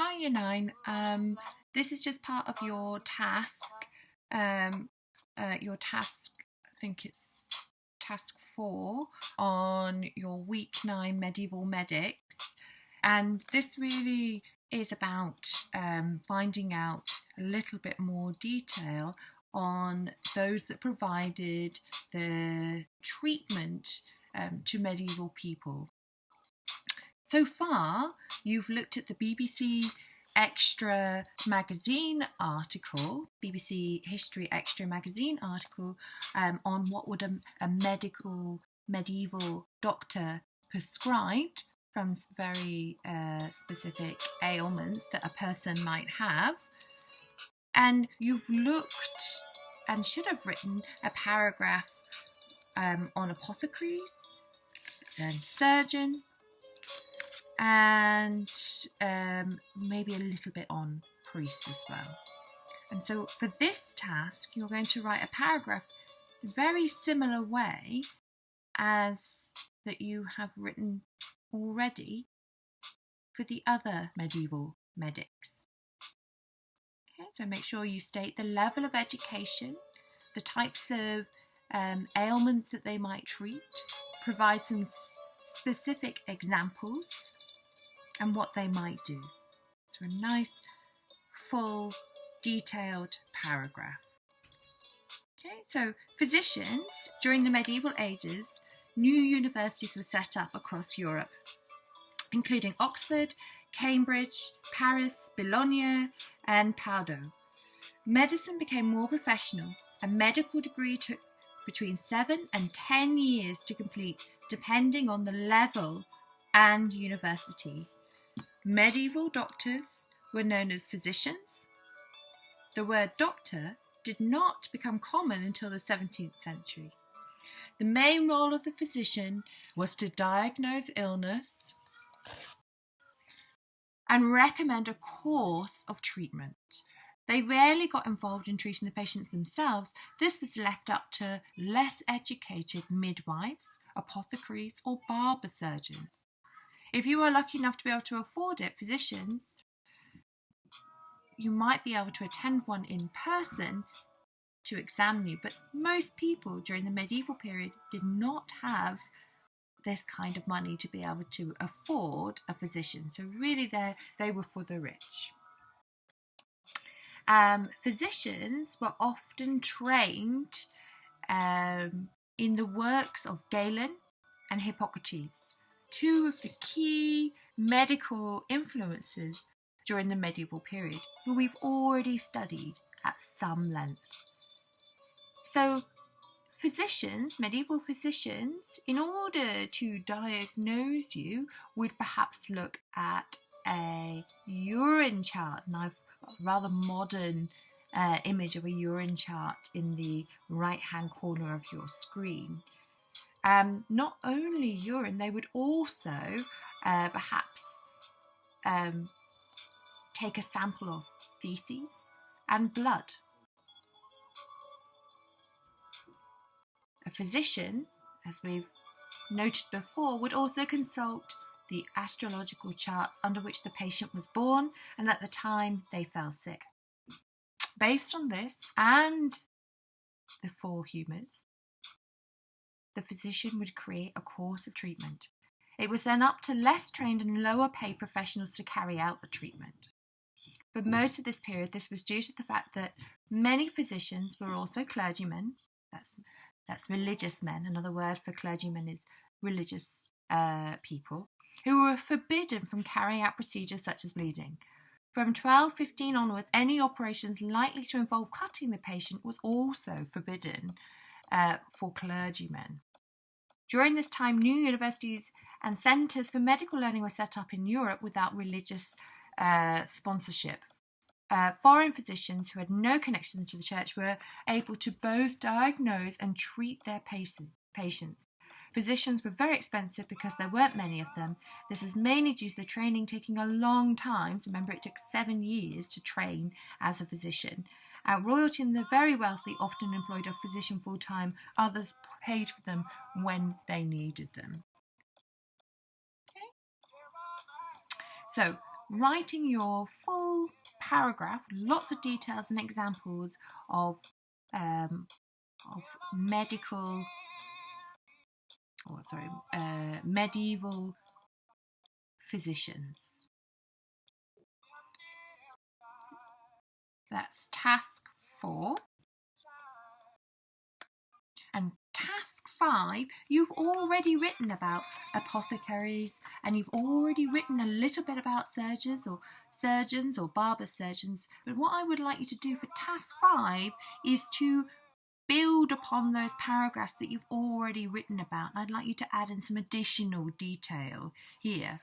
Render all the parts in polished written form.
Hi, Year 9. This is just part of your task. I think it's task 4 on your week 9 medieval medics. And this really is about finding out a little bit more detail on those that provided the treatment to medieval people. So far, you've looked at the BBC Extra magazine article, BBC History Extra magazine article on what would a medieval doctor prescribed from very specific ailments that a person might have. And you've looked and should have written a paragraph on apothecaries and surgeon, and maybe a little bit on priests as well. And so for this task, you're going to write a paragraph in a very similar way as that you have written already for the other medieval medics. Okay, so make sure you state the level of education, the types of ailments that they might treat, provide some specific examples and what they might do. So a nice, full, detailed paragraph. Okay, so physicians, during the medieval ages, new universities were set up across Europe, including Oxford, Cambridge, Paris, Bologna, and Padua. Medicine became more professional. A medical degree took between 7 and 10 years to complete, depending on the level and university. Medieval doctors were known as physicians. The word doctor did not become common until the 17th century. The main role of the physician was to diagnose illness and recommend a course of treatment. They rarely got involved in treating the patients themselves. This was left up to less educated midwives, apothecaries, or barber surgeons. If you are lucky enough to be able to afford it, physicians, you might be able to attend one in person to examine you, but most people during the medieval period did not have this kind of money to be able to afford a physician. So really they were for the rich. Physicians were often trained in the works of Galen and Hippocrates, two of the key medical influences during the medieval period, who we've already studied at some length. So physicians, medieval physicians, in order to diagnose you, would perhaps look at a urine chart. And I've got a rather modern image of a urine chart in the right-hand corner of your screen. Not only urine, they would also perhaps take a sample of feces and blood. A physician, as we've noted before, would also consult the astrological charts under which the patient was born and at the time they fell sick. Based on this and the 4 humours, the physician would create a course of treatment. It was then up to less trained and lower paid professionals to carry out the treatment. For most of this period, this was due to the fact that many physicians were also clergymen. That's religious men. Another word for clergymen is religious people, who were forbidden from carrying out procedures such as bleeding. From 1215 onwards, any operations likely to involve cutting the patient was also forbidden for clergymen. During this time, new universities and centres for medical learning were set up in Europe without religious sponsorship. Foreign physicians who had no connection to the church were able to both diagnose and treat their patients. Physicians were very expensive because there weren't many of them. This is mainly due to the training taking a long time. So remember, it took 7 years to train as a physician. Royalty and the very wealthy often employed a physician full-time. Others paid for them when they needed them. Okay. So writing your full paragraph, lots of details and examples of medieval physicians. That's task 4. And task 5, you've already written about apothecaries, and you've already written a little bit about surgeons or barber surgeons. But what I would like you to do for task 5 is to build upon those paragraphs that you've already written about. I'd like you to add in some additional detail here.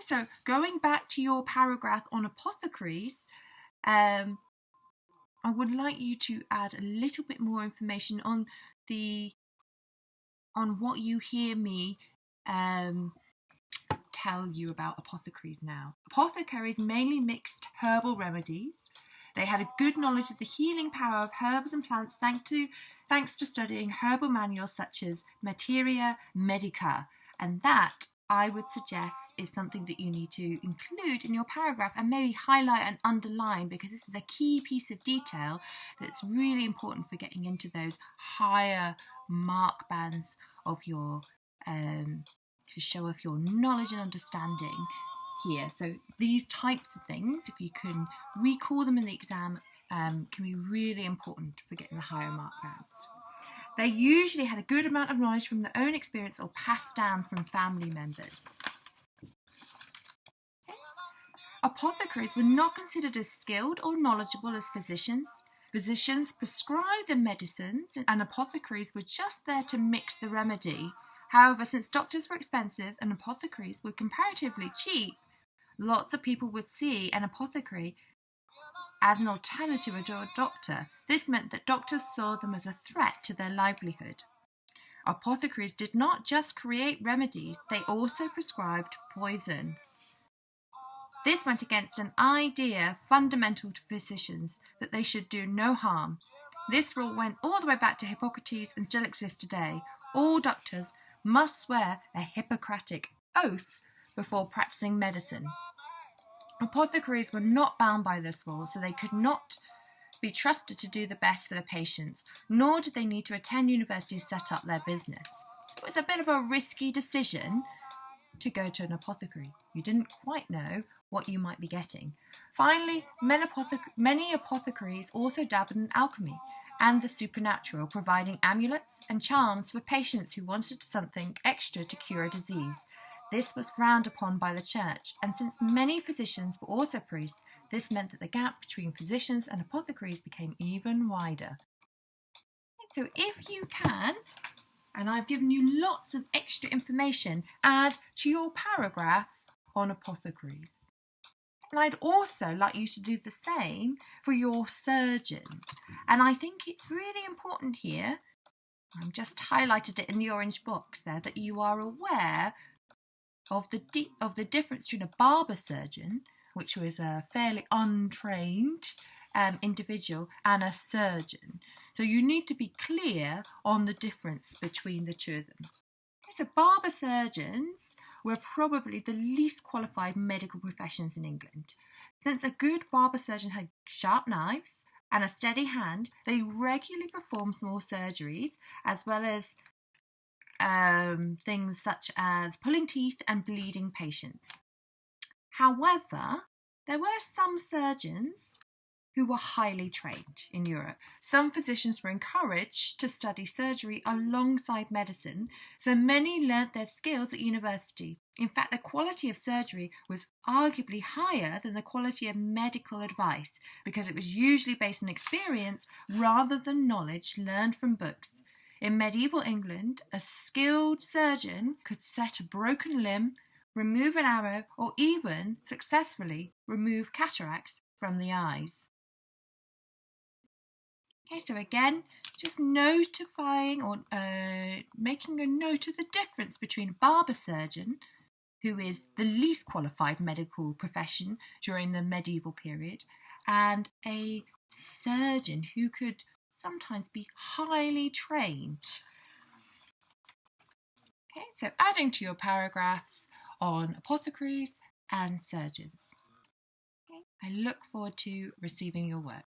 So going back to your paragraph on apothecaries, I would like you to add a little bit more information on what you hear me tell you about apothecaries now. Apothecaries mainly mixed herbal remedies. They had a good knowledge of the healing power of herbs and plants thanks to studying herbal manuals such as Materia Medica. And that, I would suggest, is something that you need to include in your paragraph and maybe highlight and underline, because this is a key piece of detail that's really important for getting into those higher mark bands of your to show off your knowledge and understanding here. So these types of things, if you can recall them in the exam, can be really important for getting the higher mark bands. They usually had a good amount of knowledge from their own experience or passed down from family members. Okay. Apothecaries were not considered as skilled or knowledgeable as physicians. Physicians prescribed the medicines, and apothecaries were just there to mix the remedy. However, since doctors were expensive and apothecaries were comparatively cheap, lots of people would see an apothecary as an alternative to a doctor. This meant that doctors saw them as a threat to their livelihood. Apothecaries did not just create remedies, they also prescribed poison. This went against an idea fundamental to physicians, that they should do no harm. This rule went all the way back to Hippocrates and still exists today. All doctors must swear a Hippocratic oath before practicing medicine. Apothecaries were not bound by this rule, so they could not be trusted to do the best for the patients, nor did they need to attend university to set up their business. So it was a bit of a risky decision to go to an apothecary. You didn't quite know what you might be getting. Finally, many apothecaries also dabbled in alchemy and the supernatural, providing amulets and charms for patients who wanted something extra to cure a disease. This was frowned upon by the church, and since many physicians were also priests, this meant that the gap between physicians and apothecaries became even wider. So if you can, and I've given you lots of extra information, add to your paragraph on apothecaries. And I'd also like you to do the same for your surgeon. And I think it's really important here, I've just highlighted it in the orange box there, that you are aware of the difference between a barber surgeon, which was a fairly untrained individual, and a surgeon. So you need to be clear on the difference between the two of them. So barber surgeons were probably the least qualified medical professions in England. Since a good barber surgeon had sharp knives and a steady hand, they regularly performed small surgeries, as well as things such as pulling teeth and bleeding patients. However, there were some surgeons who were highly trained in Europe. Some physicians were encouraged to study surgery alongside medicine, so many learnt their skills at university. In fact, the quality of surgery was arguably higher than the quality of medical advice, because it was usually based on experience rather than knowledge learned from books. In medieval England, a skilled surgeon could set a broken limb, remove an arrow, or even successfully remove cataracts from the eyes. Okay, so again, just notifying or making a note of the difference between a barber surgeon, who is the least qualified medical profession during the medieval period, and a surgeon who could sometimes be highly trained. Okay, so adding to your paragraphs on apothecaries and surgeons. I look forward to receiving your work.